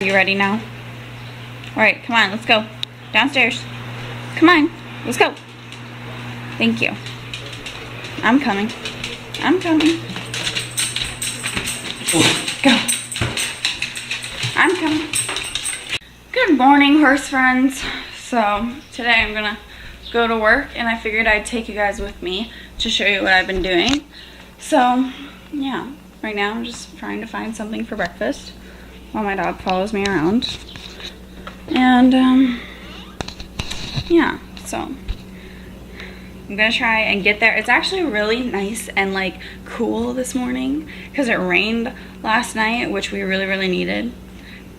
You ready now? Alright, come on, let's go. Downstairs. Come on, let's go. Thank you. I'm coming. I'm coming. Go. I'm coming. Good morning, horse friends. So, today I'm gonna go to work and I figured I'd take you guys with me to show you what I've been doing. So, yeah. Right now I'm just trying to find something for breakfast while my dog follows me around. And, yeah, so I'm gonna try and get there. It's actually really nice and like cool this morning because it rained last night, which we really needed.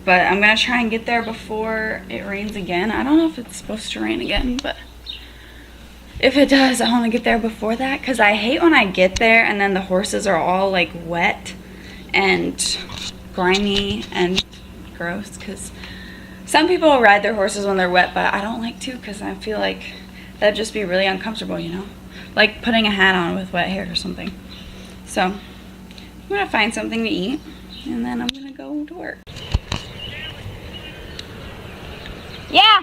But I'm gonna try and get there before it rains again. I don't know if it's supposed to rain again, but if it does, I want to get there before that because I hate when I get there and then the horses are all like wet and grimy and gross, because some people ride their horses when they're wet, but I don't like to because I feel like that'd just be really uncomfortable, you know, like putting a hat on with wet hair or something. So I'm gonna find something to eat and then I'm gonna go to work. Yeah.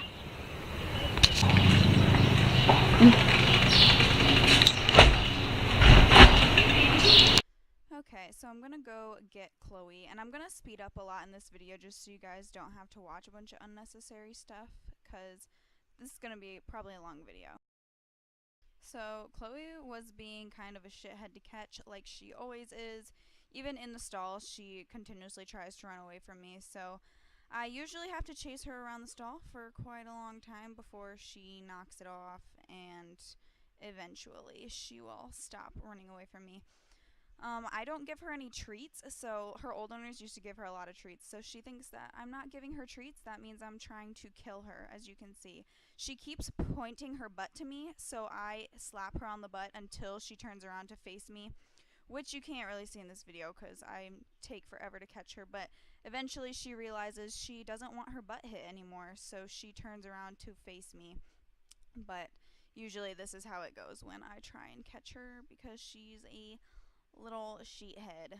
Okay, so I'm gonna go get Chloe, and I'm gonna speed up a lot in this video just so you guys don't have to watch a bunch of unnecessary stuff, because this is gonna be probably a long video. So Chloe was being kind of a shithead to catch, like she always is. Even in the stall, she continuously tries to run away from me, so I usually have to chase her around the stall for quite a long time before she knocks it off, and eventually she will stop running away from me. I don't give her any treats, so her old owners used to give her a lot of treats, so she thinks that I'm not giving her treats. That means I'm trying to kill her, as you can see. She keeps pointing her butt to me, so I slap her on the butt until she turns around to face me, which you can't really see in this video because I take forever to catch her, but eventually she realizes she doesn't want her butt hit anymore, so she turns around to face me. But usually this is how it goes when I try and catch her, because she's a little sheethead.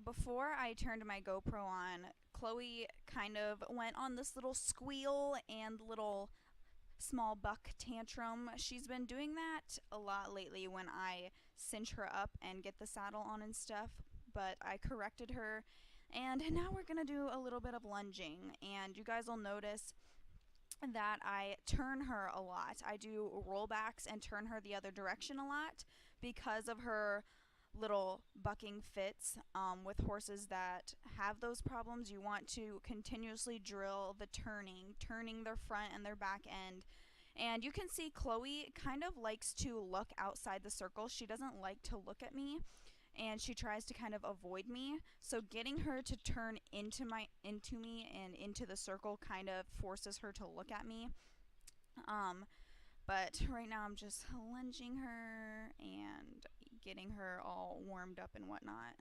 Before I turned my GoPro on, Chloe kind of went on this little squeal and little small buck tantrum. She's been doing that a lot lately when I cinch her up and get the saddle on and stuff, but I corrected her, and now we're gonna do a little bit of lunging, and you guys will notice that I turn her a lot. I do rollbacks and turn her the other direction a lot because of her little bucking fits. With horses that have those problems, you want to continuously drill the turning their front and their back end. And you can see Chloe kind of likes to look outside the circle. She doesn't like to look at me, and she tries to kind of avoid me. So getting her to turn into me and into the circle kind of forces her to look at me. But right now I'm just lunging her and getting her all warmed up and whatnot.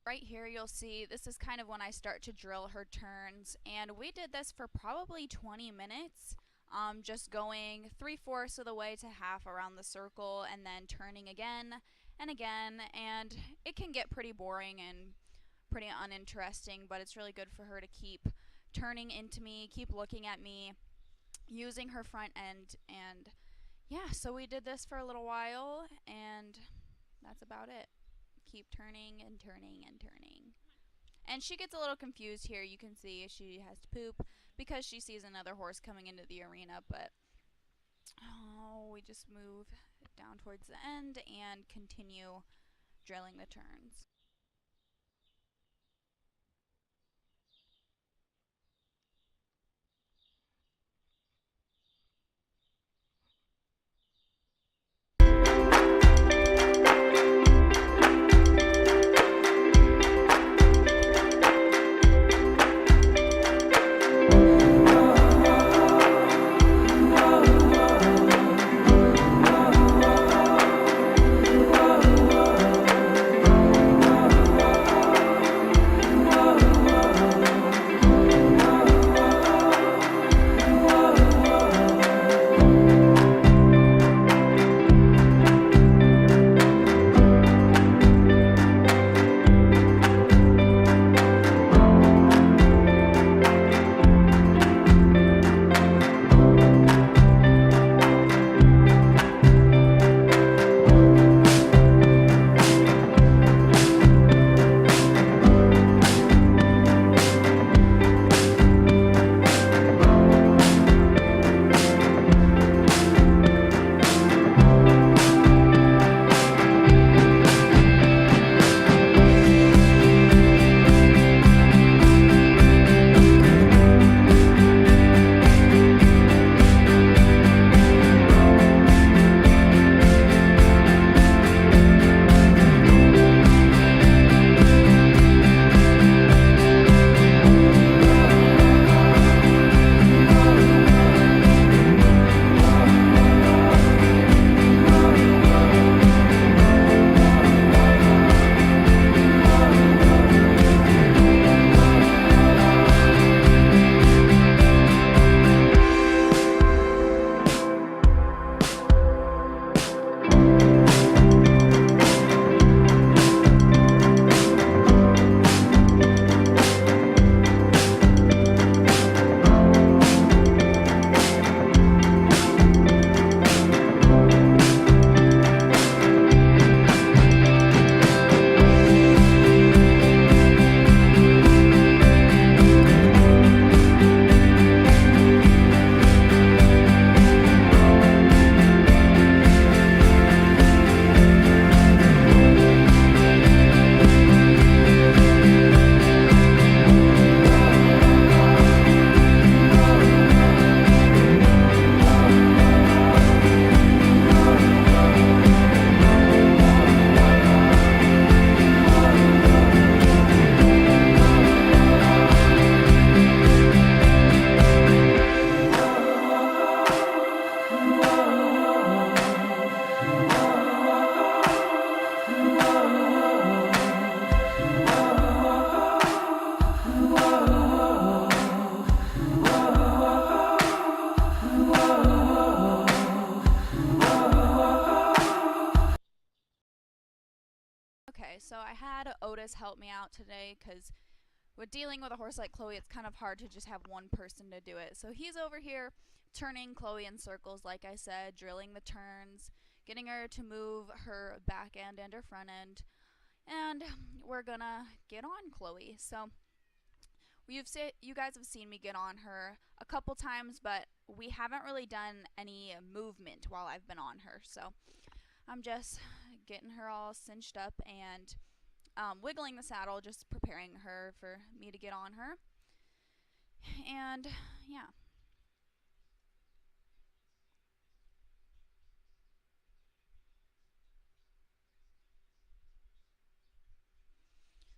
Right here you'll see this is kind of when I start to drill her turns, and we did this for probably 20 minutes, just going 3/4 of the way to half around the circle and then turning again and again, and it can get pretty boring and pretty uninteresting, but it's really good for her to keep turning into me, keep looking at me, using her front end, and yeah, so we did this for a little while, and that's about it. Keep turning and turning and turning. And she gets a little confused here. You can see she has to poop because she sees another horse coming into the arena, but we just move down towards the end and continue drilling the turns. Okay, so I had Otis help me out today because with dealing with a horse like Chloe, it's kind of hard to just have one person to do it. So he's over here turning Chloe in circles, like I said, drilling the turns, getting her to move her back end and her front end, and we're gonna get on Chloe. So you guys have seen me get on her a couple times, but we haven't really done any movement while I've been on her. So I'm just getting her all cinched up and wiggling the saddle, just preparing her for me to get on her. And yeah.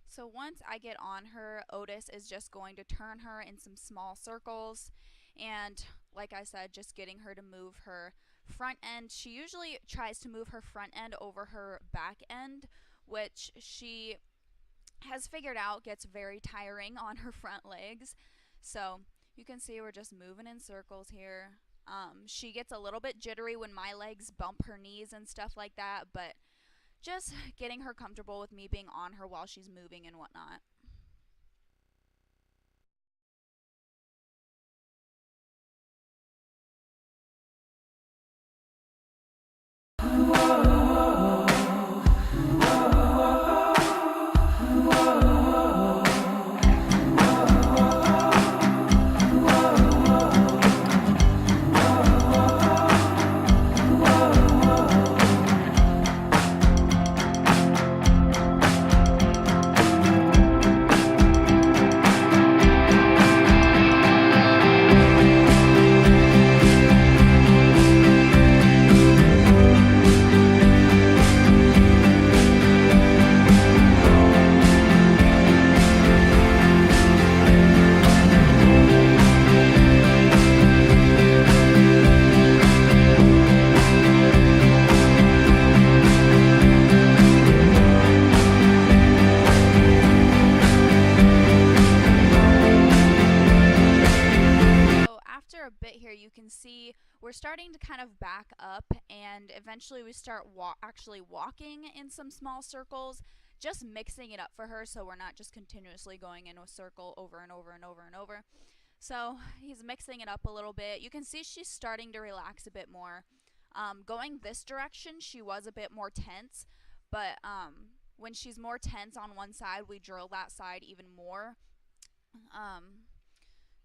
So once I get on her, Otis is just going to turn her in some small circles. And like I said, just getting her to move her front end. She usually tries to move her front end over her back end, which she has figured out gets very tiring on her front legs. So you can see we're just moving in circles here. She gets a little bit jittery when my legs bump her knees and stuff like that, but just getting her comfortable with me being on her while she's moving and whatnot. starting to kind of back up, and eventually we start actually walking in some small circles, just mixing it up for her so we're not just continuously going in a circle over and over and over and over. So he's mixing it up a little bit. You can see she's starting to relax a bit more. Going this direction, she was a bit more tense, but when she's more tense on one side, we drill that side even more.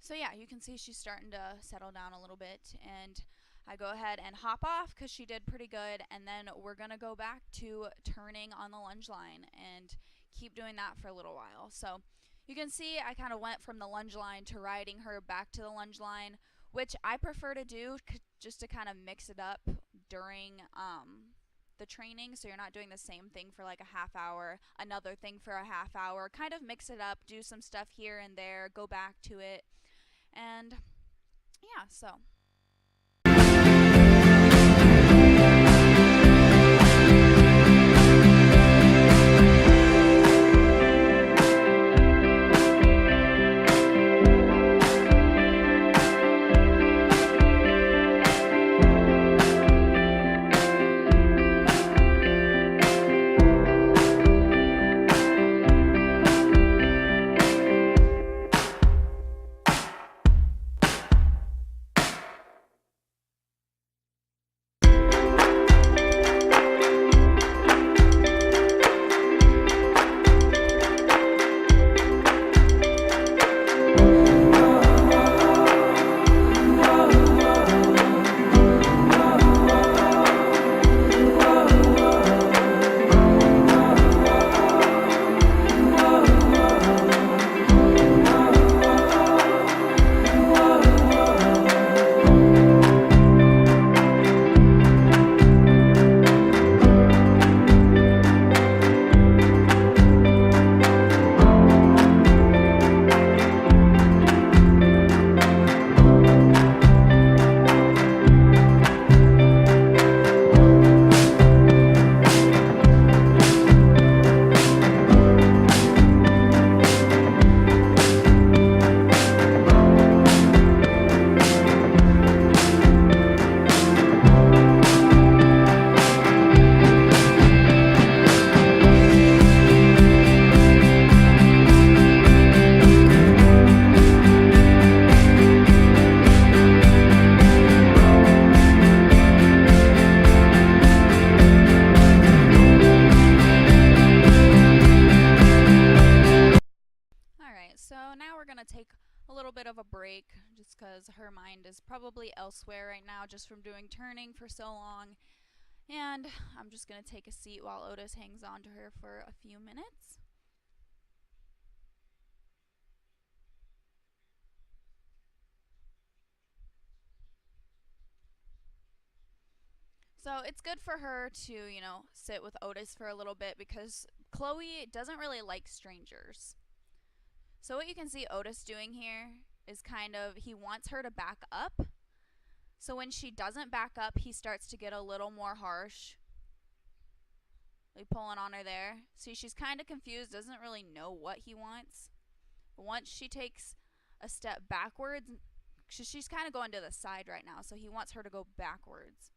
So yeah, you can see she's starting to settle down a little bit, and I go ahead and hop off because she did pretty good, and then we're going to go back to turning on the lunge line and keep doing that for a little while. So you can see I kind of went from the lunge line to riding her back to the lunge line, which I prefer to do just to kind of mix it up during the training, so you're not doing the same thing for like a half hour, another thing for a half hour. Kind of mix it up, do some stuff here and there, go back to it, and yeah, so. So now we're going to take a little bit of a break just because her mind is probably elsewhere right now just from doing turning for so long. And I'm just going to take a seat while Otis hangs on to her for a few minutes. So it's good for her to, sit with Otis for a little bit because Chloe doesn't really like strangers. So what you can see Otis doing here is he wants her to back up. So when she doesn't back up, he starts to get a little more harsh. Like pulling on her there. See, she's kind of confused, doesn't really know what he wants. But once she takes a step backwards, she's kind of going to the side right now, so he wants her to go backwards.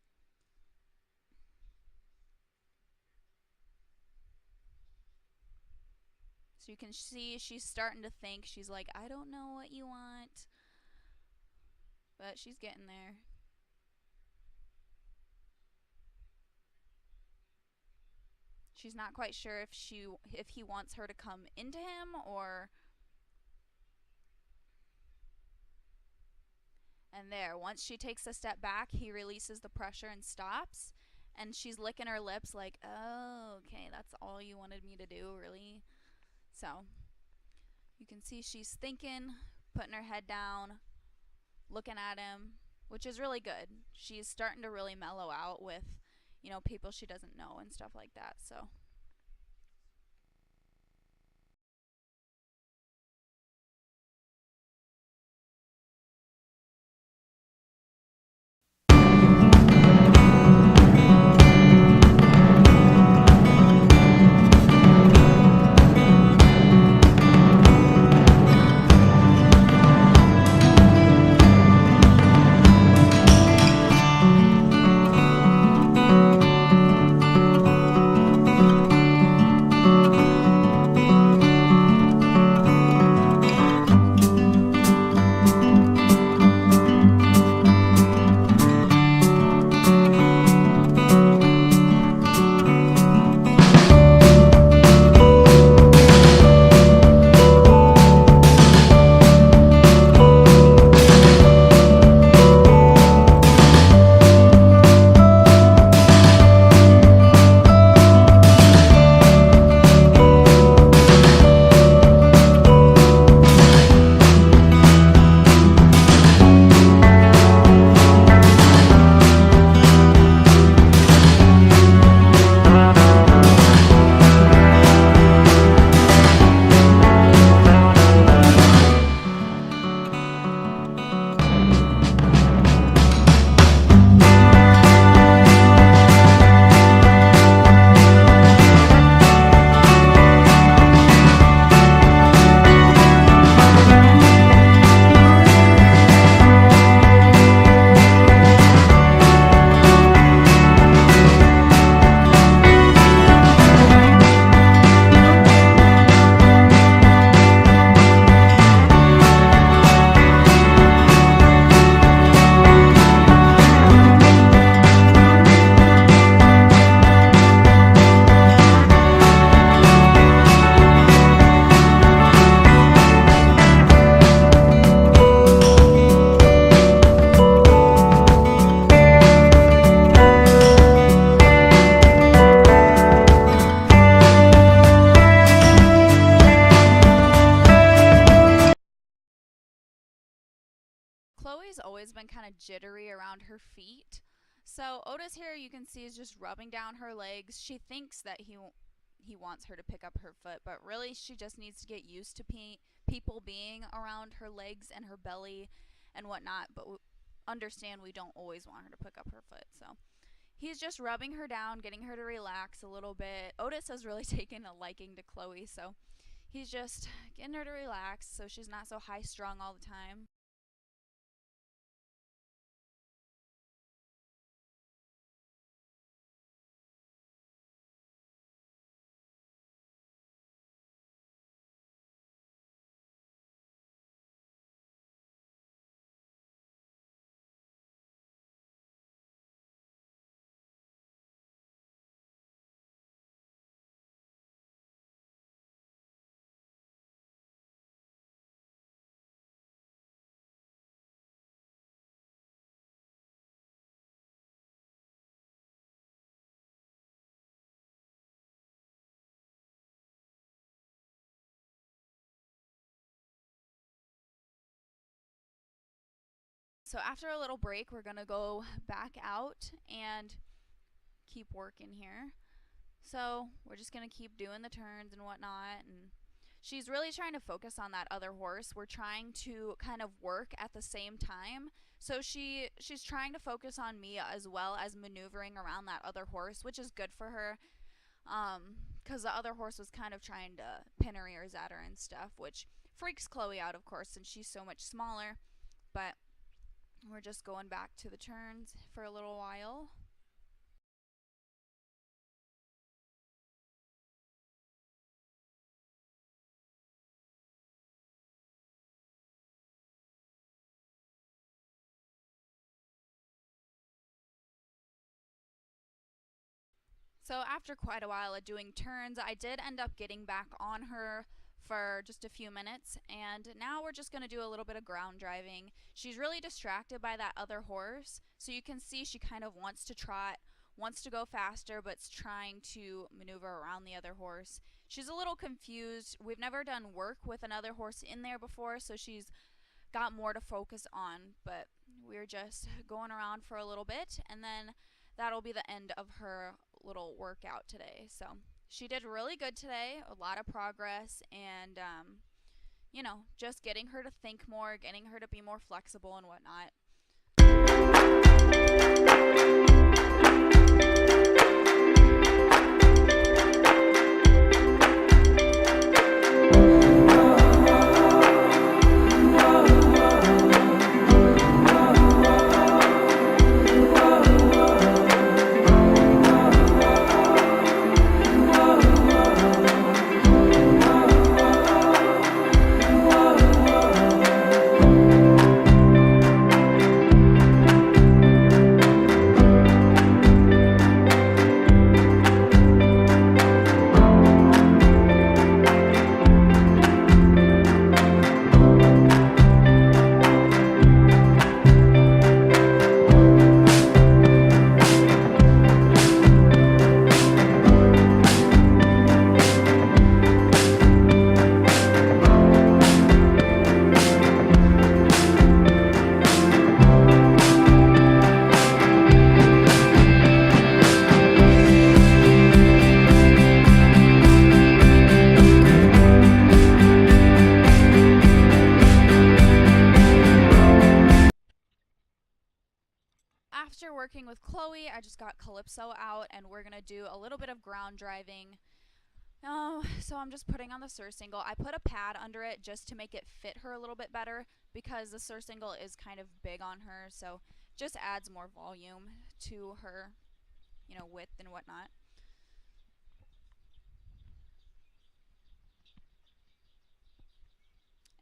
So you can see she's starting to think. She's like, I don't know what you want. But she's getting there. She's not quite sure if he wants her to come into him or... And there, once she takes a step back, he releases the pressure and stops. And she's licking her lips like, oh, okay, that's all you wanted me to do, really? So, you can see she's thinking, putting her head down, looking at him, which is really good. She's starting to really mellow out with, people she doesn't know and stuff like that, so... kind of jittery around her feet. So Otis here, you can see, is just rubbing down her legs. She thinks that he wants her to pick up her foot, but really she just needs to get used to people being around her legs and her belly and whatnot, but understand we don't always want her to pick up her foot. So he's just rubbing her down, getting her to relax a little bit. Otis has really taken a liking to Chloe, so he's just getting her to relax so she's not so high-strung all the time. So after a little break, we're going to go back out and keep working here. So we're just going to keep doing the turns and whatnot. And she's really trying to focus on that other horse. We're trying to kind of work at the same time. So she's trying to focus on me as well as maneuvering around that other horse, which is good for her. Because the other horse was kind of trying to pin her ears at her and stuff, which freaks Chloe out, of course, since she's so much smaller. But we're just going back to the turns for a little while. So after quite a while of doing turns, I did end up getting back on her for just a few minutes, and now we're just going to do a little bit of ground driving. She's really distracted by that other horse, so you can see she kind of wants to trot, wants to go faster, but's trying to maneuver around the other horse. She's a little confused. We've never done work with another horse in there before, so she's got more to focus on, but we're just going around for a little bit, and then that'll be the end of her little workout today. So she did really good today, a lot of progress, and just getting her to think more, getting her to be more flexible and whatnot. After working with Chloe, I just got Calypso out, and we're going to do a little bit of ground driving. So I'm just putting on the surcingle. I put a pad under it just to make it fit her a little bit better because the surcingle is kind of big on her, so just adds more volume to her, width and whatnot.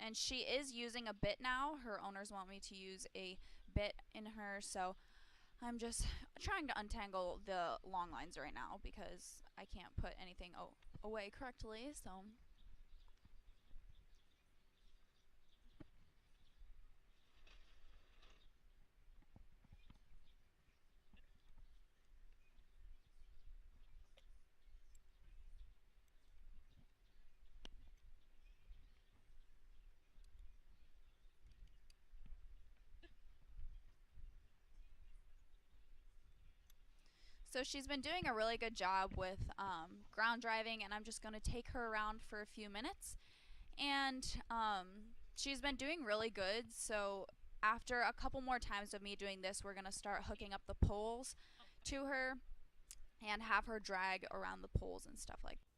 And she is using a bit now. Her owners want me to use a bit in her, so I'm just trying to untangle the long lines right now because I can't put anything away correctly, so So she's been doing a really good job with ground driving, and I'm just going to take her around for a few minutes. And she's been doing really good, so after a couple more times of me doing this, we're going to start hooking up the poles to her and have her drag around the poles and stuff like that.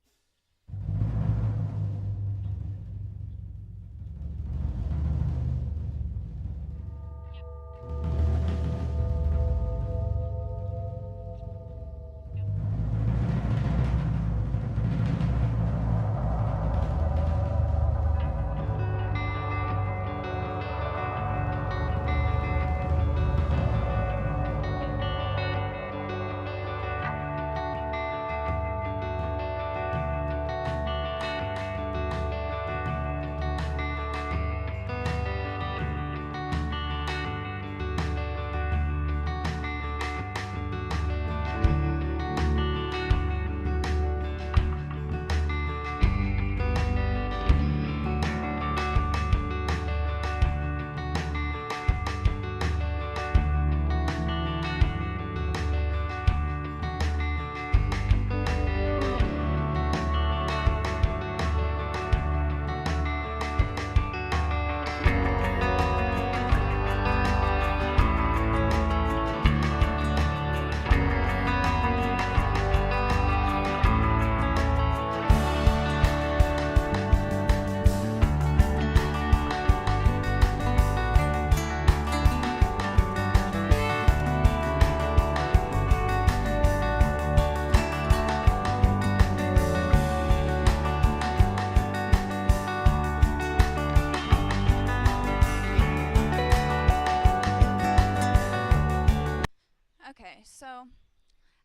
Okay, so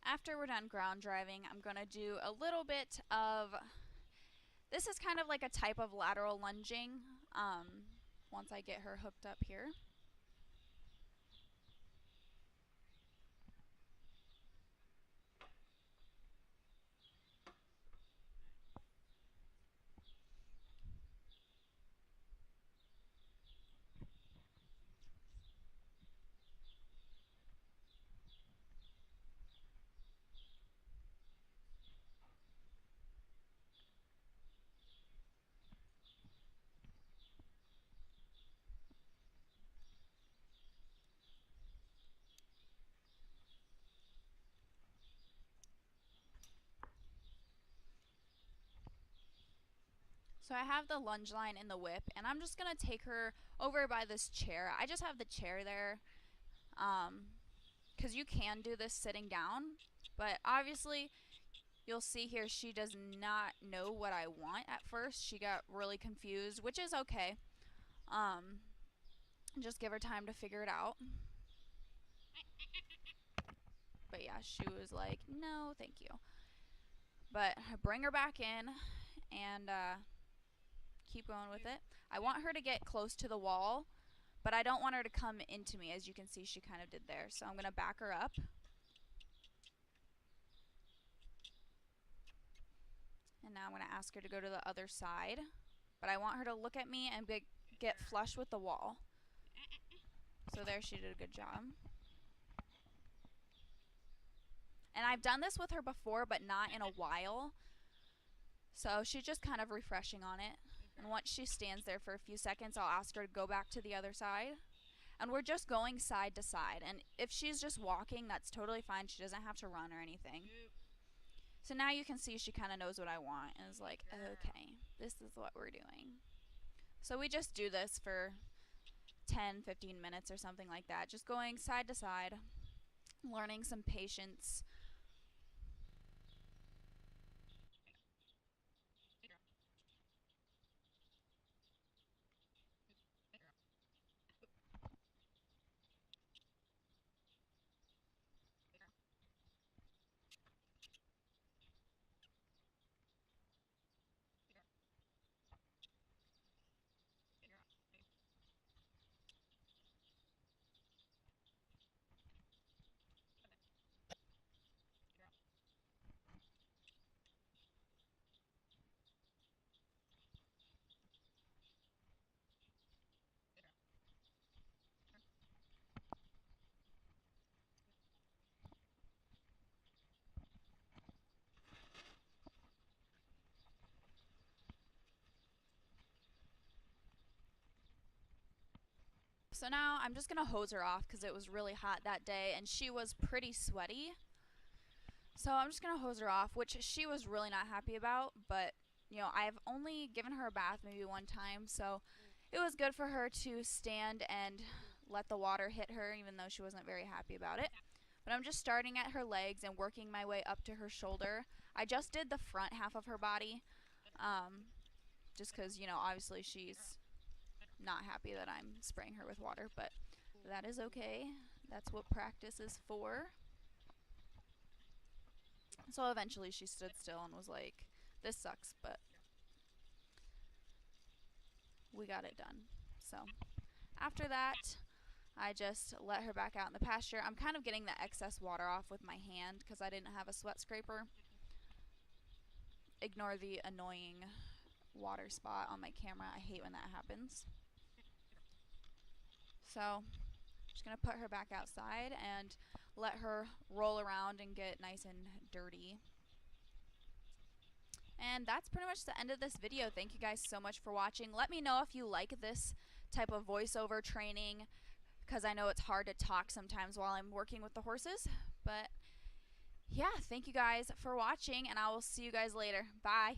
after we're done ground driving, I'm going to do a little bit of, this is kind of like a type of lateral lunging once I get her hooked up here. So I have the lunge line in the whip, and I'm just going to take her over by this chair. I just have the chair there because you can do this sitting down, but obviously you'll see here she does not know what I want at first. She got really confused, which is okay. Just give her time to figure it out. But yeah, she was like, no, thank you. But bring her back in and keep going with it. I want her to get close to the wall, but I don't want her to come into me. As you can see, she kind of did there. So I'm going to back her up. And now I'm going to ask her to go to the other side. But I want her to look at me and get flush with the wall. So there, she did a good job. And I've done this with her before, but not in a while. So she's just kind of refreshing on it. And once she stands there for a few seconds, I'll ask her to go back to the other side. And we're just going side to side. And if she's just walking, that's totally fine. She doesn't have to run or anything. So now you can see she kind of knows what I want and is like, okay, this is what we're doing. So we just do this for 10, 15 minutes or something like that. Just going side to side, learning some patience. So now I'm just going to hose her off because it was really hot that day and she was pretty sweaty. So I'm just going to hose her off, which she was really not happy about, but you know, I've only given her a bath maybe one time, so it was good for her to stand and let the water hit her, even though she wasn't very happy about it. But I'm just starting at her legs and working my way up to her shoulder. I just did the front half of her body, just because, you know, obviously she's not happy that I'm spraying her with water, but that is okay. That's what practice is for. So eventually she stood still and was like, this sucks, but we got it done. So after that, I just let her back out in the pasture. I'm kind of getting the excess water off with my hand because I didn't have a sweat scraper. Ignore the annoying water spot on my camera. I hate when that happens. So I'm just going to put her back outside and let her roll around and get nice and dirty. And that's pretty much the end of this video. Thank you guys so much for watching. Let me know if you like this type of voiceover training, because I know it's hard to talk sometimes while I'm working with the horses. But yeah, thank you guys for watching, and I will see you guys later. Bye.